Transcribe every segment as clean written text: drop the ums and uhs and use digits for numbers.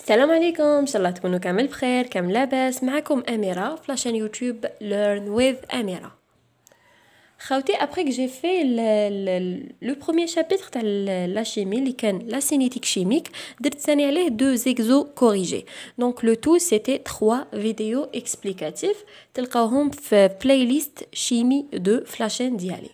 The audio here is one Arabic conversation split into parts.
السلام عليكم، ان شاء الله تكونوا كامل بخير، كامل لاباس. معكم اميره في لاشين يوتيوب Learn with اميره. خوتي ابري que j'ai fait le premier chapitre تاع لا شيمي اللي كان لا سينيتيك شيميك، درت ثاني عليه دو زيكزو كوريجي. دونك لو تو سيتي 3 فيديو اكسبليكاتيف تلقاوهم في بلاي ليست شيمي دو في لاشين ديالي.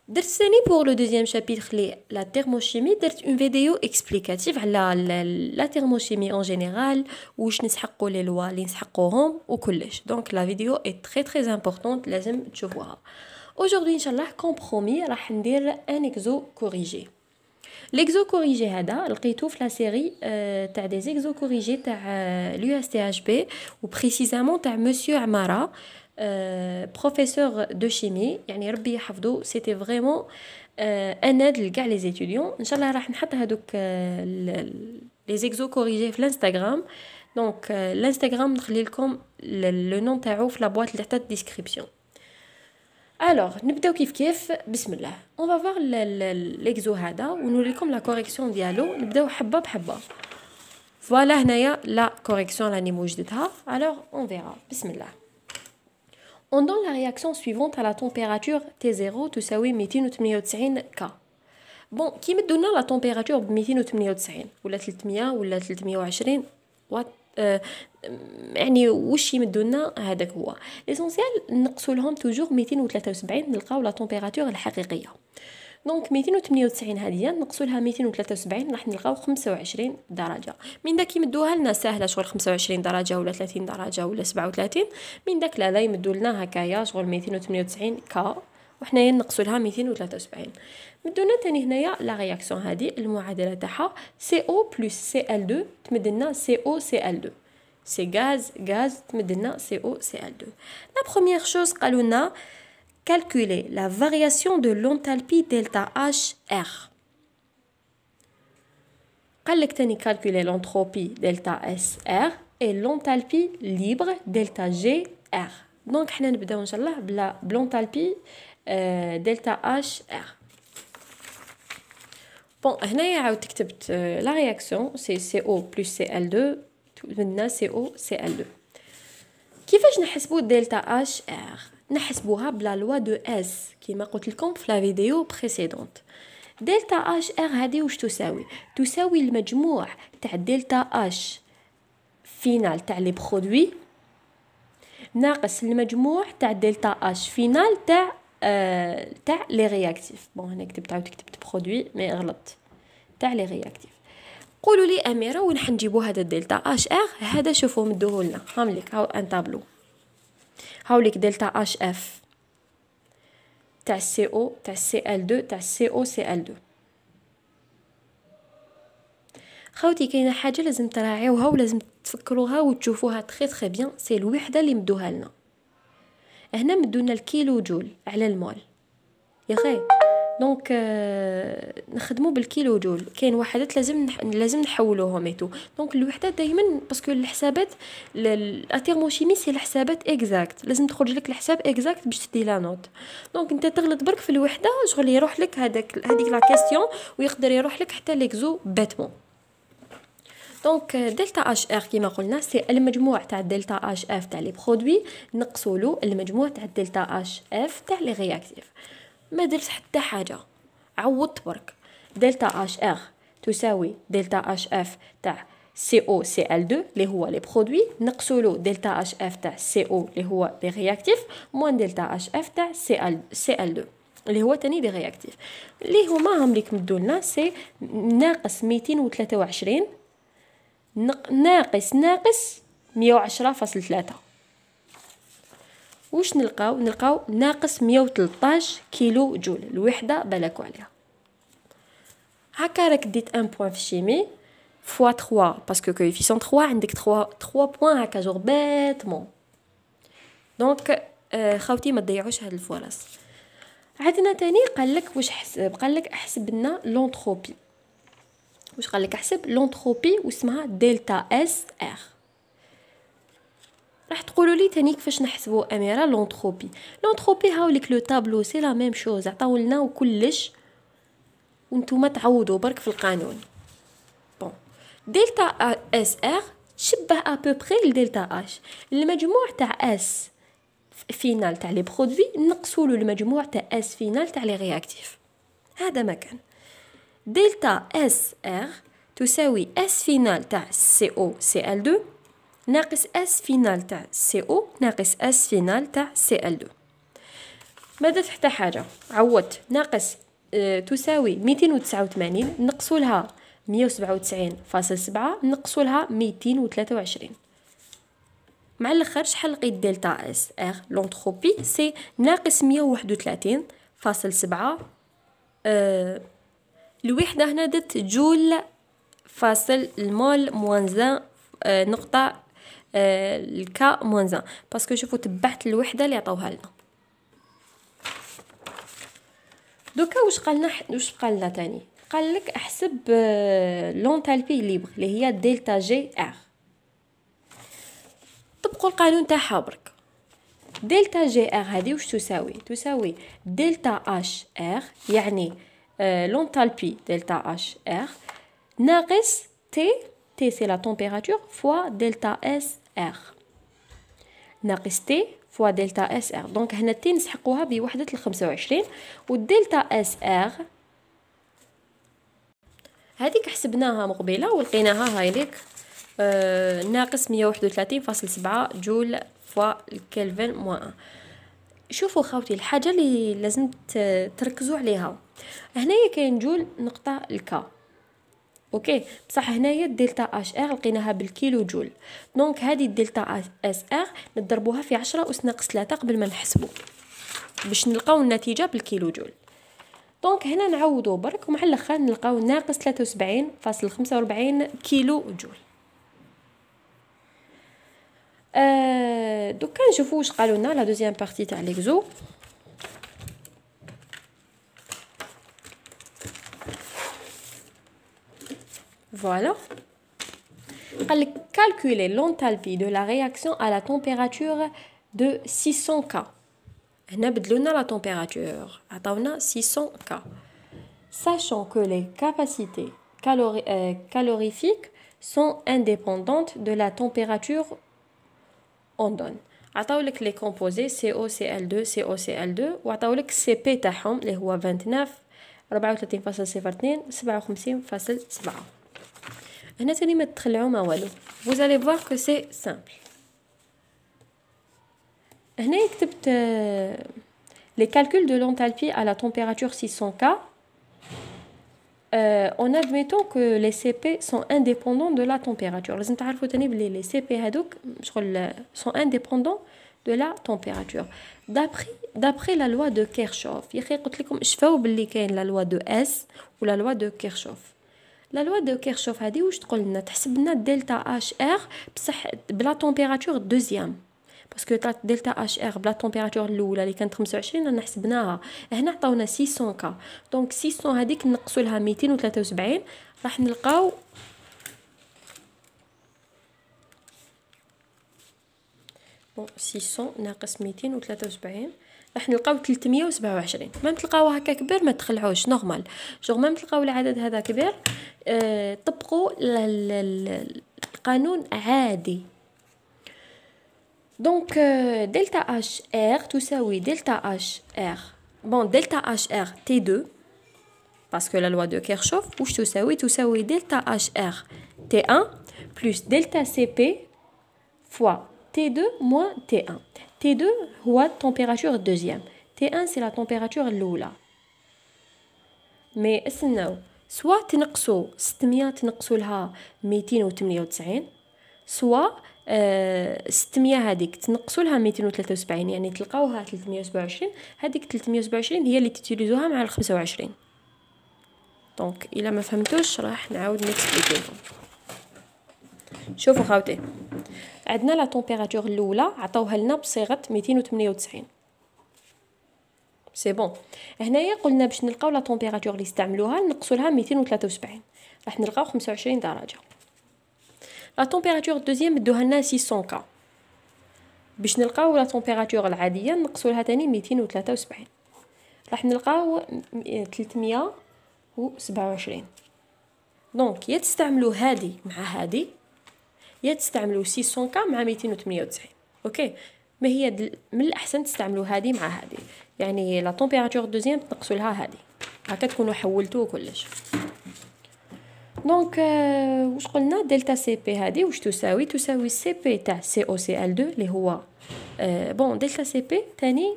درت ثاني pour le deuxième chapitre لي la thermochimie، درت une vidéo explicative على la thermochimie en général، واش نسحقوا لي لوا اللي نسحقوهم وكلش. دونك la vidéo est très très importante، لازم تشوفوها. aujourd'hui ان شاء الله كومبرومي راح ندير ان اكزو كوريجي. ليكزو كوريجي هذا لقيتو في لا سيري تاع دي زيكزو كوريجي تاع لو اس تي اش بي، وبريسيزامون تاع مسيو عماره بروفيسور دو شيمي، يعني ربي يحفظو. سيتي فريمون ان اد لكاع لي زيتوديون. ان شاء الله راح نحط هذوك لي زيكزو كوريجي في الانستغرام. دونك الانستغرام نخلي لكم لو نون تاعو في لا بواط اللي تحت الديسكريبسيون. alors نبداو كيف بسم الله. on va voir l'exo هذا ونوريكم لا كوريكسيون ديالو. نبداو حبه بحبه. فوالا هنايا لا كوريكسيون راني موجدتها. alors on verra بسم الله. on donne la réaction suivante à la température T0 تساوي 298 K. بون كي مدونا لا تمبيراتور ب 298 ولا 300 ولا 320 وات يعني واش يمدونا هذاك هو ليسونسيال. نقصوا لهم توجور 273 نلقاو لا تمبيراتور الحقيقيه. دونك 298 هذه نقصوا لها 273 راح نلقاو 25 درجه. من داك يمدوها لنا ساهله شغل 25 درجه ولا 30 درجه ولا 37. من داك لا يمدوا لنا هكايا شغل 298 كا وحنايا نقصوا لها 273. مدونا تاني هنايا لا رياكسيون هذه المعادله تاعها CO plus Cl2 تمد لنا COCl2. سي غاز تمد لنا COCl2. لا بروميير شوز قالوا لنا calculer la variation de l'enthalpie delta HR. قال لك تاني calculer l'entropie delta SR et l'enthalpie libre delta GR. دونك حنا نبداو ان شاء الله بلا بلونتالبي دلتا اش ار. بون هنايا عاود كتبت لا رياكسيون سي او بلس سي ال 2 تمدنا سي او سي ال 2. كيفاش نحسبوا دلتا اش ار؟ نحسبوها بلا لوا دو اس كيما قلت لكم في لا فيديو بريسيدونت. دلتا اش ار هذه واش تساوي المجموع تاع دلتا اش فينال تاع لي برودوي ناقص المجموع تاع دلتا اش فينال تاع لي رياكتيف. بون هنا كتبت برودوي مي غلط، تاع لي رياكتيف. قولوا لي اميره وين حنجيبوا هذا دلتا اش ار هذا؟ شوفوا مدوه لنا هامليك هاو ان طابلو. هاوليك دلتا اش اف تاع سي او تاع سي ال 2 تاع سي او سي ال 2. خوتي كاينه حاجه لازم تراعيوها ولازم تفكروها وتشوفوها تري تري بيان. سي الوحده اللي مدوها لنا هنا، مدونا الكيلو جول على المول يا خي. دونك نخدموا بالكيلو جول. كاين وحدات لازم نحولوهم ايتو. دونك الوحده دائما باسكو الحسابات لا تيرموشيمي سي الحسابات اكزاكت، لازم تخرج لك الحساب اكزاكت باش تدي لا نوت. دونك انت تغلط برك في الوحده شغل يروح لك هذيك لا كاستيون ويقدر يروح لك حتى ليكزو بيتمون. دونك دلتا اش ار كيما قلنا سي المجموع تاع دلتا اش اف تاع لي برودوي نقصوا له المجموع تاع دلتا اش اف تاع لي رياكتيف. ما درت حتى حاجه، عوضت برك. دلتا اش ار تساوي دلتا اش اف تاع سي او سي ال 2 اللي هو لي برودوي نقصوا له دلتا اش اف تاع سي او اللي هو لي رياكتيف موان دلتا اش اف تاع سي ال 2 اللي هو تاني لي رياكتيف اللي هما هم ليك مدولنا سي ناقص 223 ناقص 110.3. واش نلقاو ناقص 113 كيلو جول الوحده بالكوا عليها. هكا راك ديت ان بوين في الشيمي فوا 3 باسكو كويفيسيون 3 عندك 3 بوين هكا جور بيتمون. دونك خوتي ما تضيعوش هاد الفرص. عندنا تاني قالك واش قالك احسب لنا لونتروبي. واش قالك احسب لونتروبي واسمها دلتا اس ار. راح تقولوا لي تاني كيفاش نحسبوا اميره لونتروبي. لونتروبي هاوليك لو طابلو سي لا ميم شوز، عطاو لنا وكلش وانتوما تعوضوا برك في القانون. بون دلتا اس ار شبه ابوبري لدلتا اش. المجموع تاع اس فينال تاع لي برودوي نقصوا له المجموع تاع اس فينال تاع لي رياكتيف. هذا مكان دلتا اس ار تساوي اس فينال تاع سي او سي ال 2 ناقص اس فينال تاع سي او ناقص اس فينال تاع سي ال 2. ما درت حتى حاجه، عوضت ناقص تساوي 289 نقصوا لها 197.7 نقصوا لها 223. مع الاخر شحال لقيت دلتا اس ار لونتروبي سي ناقص 131.7. الوحده هنا درت جول فاصل المول موان 1 نقطه الكا موان 1 باسكو شوفوا تبعت الوحده اللي عطاوها لنا. دوكا واش قالنا تاني؟ قال لك احسب لونتالبي ليبر اللي هي دلتا جي ار. طبقوا القانون تاعها برك. دلتا جي ار هذه واش تساوي دلتا اش ار، يعني لونتالبي دلتا اش ار ناقص تي سي لا تمبيراتور فوا دلتا اس ار ناقص تي فوا دلتا اس ار. دونك هنا تي نسحقوها بوحدة 25 والدلتا اس ار هذيك حسبناها مقبله ولقيناها هاي ليك ناقص 131.7 جول فوا الكلفن موان 1. شوفوا خوتي الحاجه اللي لازم تركزوا عليها، هنايا كاين جول نقطه الكا اوكي، بصح هنايا الدلتا اش ار لقيناها بالكيلو جول. دونك هذه الدلتا اس ار نضربوها في 10 اس ناقص 3 قبل ما نحسبوا باش نلقاو النتيجه بالكيلو جول. دونك هنا نعوضوا برك ومع الاخر نلقاو ناقص 73.45 كيلو جول. دوكا نشوفوا واش قالوا لنا لا دوزيام بارتي تاع ليكزو. Voilà. Calculer l'enthalpie de la réaction à la température de 600 K. هنا بدلونا la température. عطاونا 600 K. Sachant que les capacités calorifiques sont indépendantes de la température en donne. عطاولك les composés COCl2 COCl2 وعطاولك CP تاعهم اللي هو 29 34.02 57.7. هنا تاني ما تخلعوا ما والو. vous allez voir que c'est simple. هنا كتبت les calculs de l'enthalpie à la température 600 K en admettant que les CP sont indépendants de la température. لازم تعرفوا تاني بلي les CP هذوك شغل sont indépendants de la température d'après la loi de Kirchhoff. يا اخي قلت لكم شفاو باللي كاين la loi de S و la loi de Kirchhoff. لا لوا دو كيرشوف هذه واش تقول لنا؟ تحسب لنا دلتا اش ار بصح بلا تمبيراتور دوزيام، باسكو دلتا اش ار بلا تمبيراتور الاولى اللي كانت 25 رانا حسبناها. هنا عطاونا 600 كا، دونك 600 هذيك نقصوا لها 273 راح نلقاو بون 600 ناقص 273 راح نلقاو 327. ما تلقاو هكا كبير ما تخلعوش نورمال، شغل ما تلقاو العدد هذا كبير طبقوا القانون عادي. دونك دلتا اش ار تساوي دلتا اش ار بون دلتا اش ار تي 2 باسكو لا لوا دو كيرشوف واش تساوي دلتا اش ار تي 1 بلس دلتا سي بي فوا تي 2 موان تي 1. تي 2 هو التمبيراتور الدوزيام، تي 1 سي لا تمبيراتور الاولى. مي استناو سوا تنقصوا 600 تنقصوا لها 298 سوا 600 هذيك تنقصوا لها 273 يعني تلقاوها 327. هذيك 327 هي اللي تيتيليزوها مع ال 25. دونك الا ما فهمتوش راح نعاود نكسبليكيكم. شوفوا خاوتي عندنا لا تمبيراتور الاولى عطاوها لنا بصيغه 298 سي بون. هنايا قلنا باش نلقاو لا تمبيراتور اللي استعملوها نقصوا لها 273 راح نلقاو 25 درجه. لا تمبيراتور دوزيام دوها لنا 600 كا، باش نلقاو لا تمبيراتور العاديه نقصوا لها ثاني 273 راح نلقاو 327. دونك يا تستعملوا هذه مع هذه، يا تستعملوا 600 ك مع 298. اوكي، ما هي من الاحسن تستعملوا هذه مع هذه، يعني لا طومبيراتور دوزيام تنقصوا لها هذه، هكا تكونوا حولتوا كلش. دونك واش قلنا؟ دلتا سي بي هذه واش تساوي سي بي تاع سي او سي ال 2 اللي هو بون دلتا سي بي تاني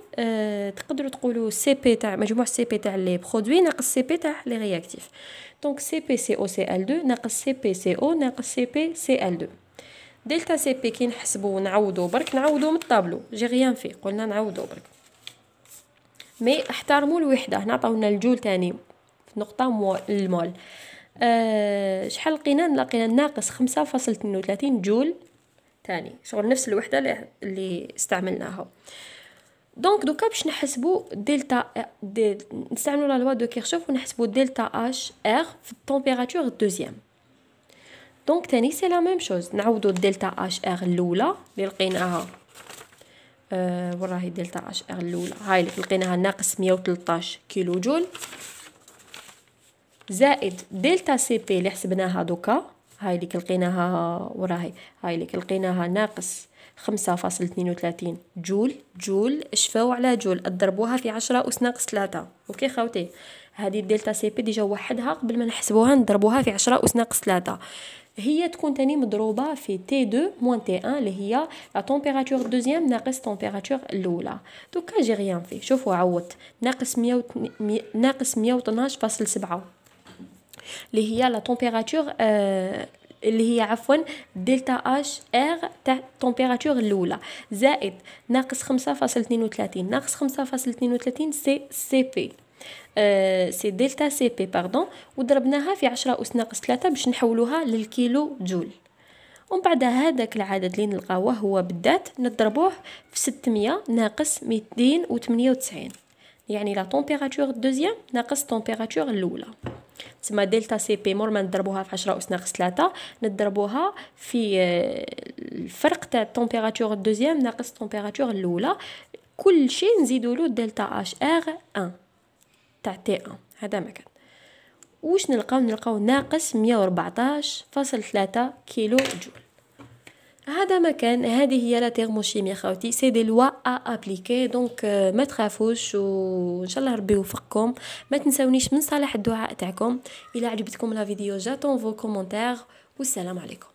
تقدروا تقولوا سي بي تاع مجموع سي بي تاع لي برودوي ناقص سي بي تاع لي رياكتيف. دونك سي بي سي او سي ال 2 ناقص سي بي سي او ناقص سي بي سي ال 2. دلتا سي بي كي نحسبوا نعوضوا برك نعوضوا من الطابلو، جي ريان في قلنا نعوضوا برك، مي احترموا الوحده. هنا عطاونا الجول تاني في نقطه المول. شحال لقينا ناقص 5.32 جول تاني، شغل نفس الوحده اللي استعملناها. دونك دوكا باش نحسبوا دلتا نستعملوا لا لوا دو كيرشوف ونحسبوا دلتا اش ار في التمبيراتور الدوزيام. دونك تاني سي لا ميم شوز، نعوضوا دلتا اش ار الاولى اللي لقيناها وراهي دلتا اش ار الاولى هاي اللي لقيناها ناقص 113 كيلو جول، زائد دلتا سي بي اللي حسبناها دوكا هاي اللي لقيناها وراهي هاي اللي لقيناها ناقص 5.32 جول شفاو على جول اضربوها في 10 أس ناقص 3. اوكي خوتي، هذه الدلتا سي بي ديجا وحدها قبل ما نحسبوها نضربوها في 10 أس ناقص 3، هي تكون تاني مضروبه في تي 2 موان تي 1 اللي هي لا طومبيراتور دوزيام ناقص طومبيراتور الاولى. دوكا جي ريان في، شوفوا عوضت ناقص 112.7 اللي هي لا طومبيراتور اللي هي عفوا دلتا اش ار تاع الطومبيراتور الاولى، زائد ناقص 5.32 ناقص 5.32 سي بي سي دلتا سي بي باردون، وضربناها في 10 أس ناقص 3 باش نحولوها للكيلو جول. ومن بعد هذاك العدد اللي نلقاوه هو بالذات نضربوه في 600 ناقص 298، يعني لا طومبيراتور دوزيام ناقص طومبيراتور الاولى. تسمى دلتا سي بي مور ما نضربوها في 10 أس ناقص 3 نضربوها في الفرق تاع الطومبيراتور دوزيام ناقص طومبيراتور الاولى، كل شيء نزيدوا له دلتا اش ار 1 تاع تي 1. هذا مكان واش نلقاو ناقص 114.3 كيلو جول. هذا مكان، هذه هي لا تيرموشيمي خوتي، سي دي لوا ا ابليكي. دونك ما تخافوش وان شاء الله ربي يوفقكم. ما تنسونيش من صالح الدعاء تاعكم. الى عجبتكم لا فيديو جاتون فو كومونتير والسلام عليكم.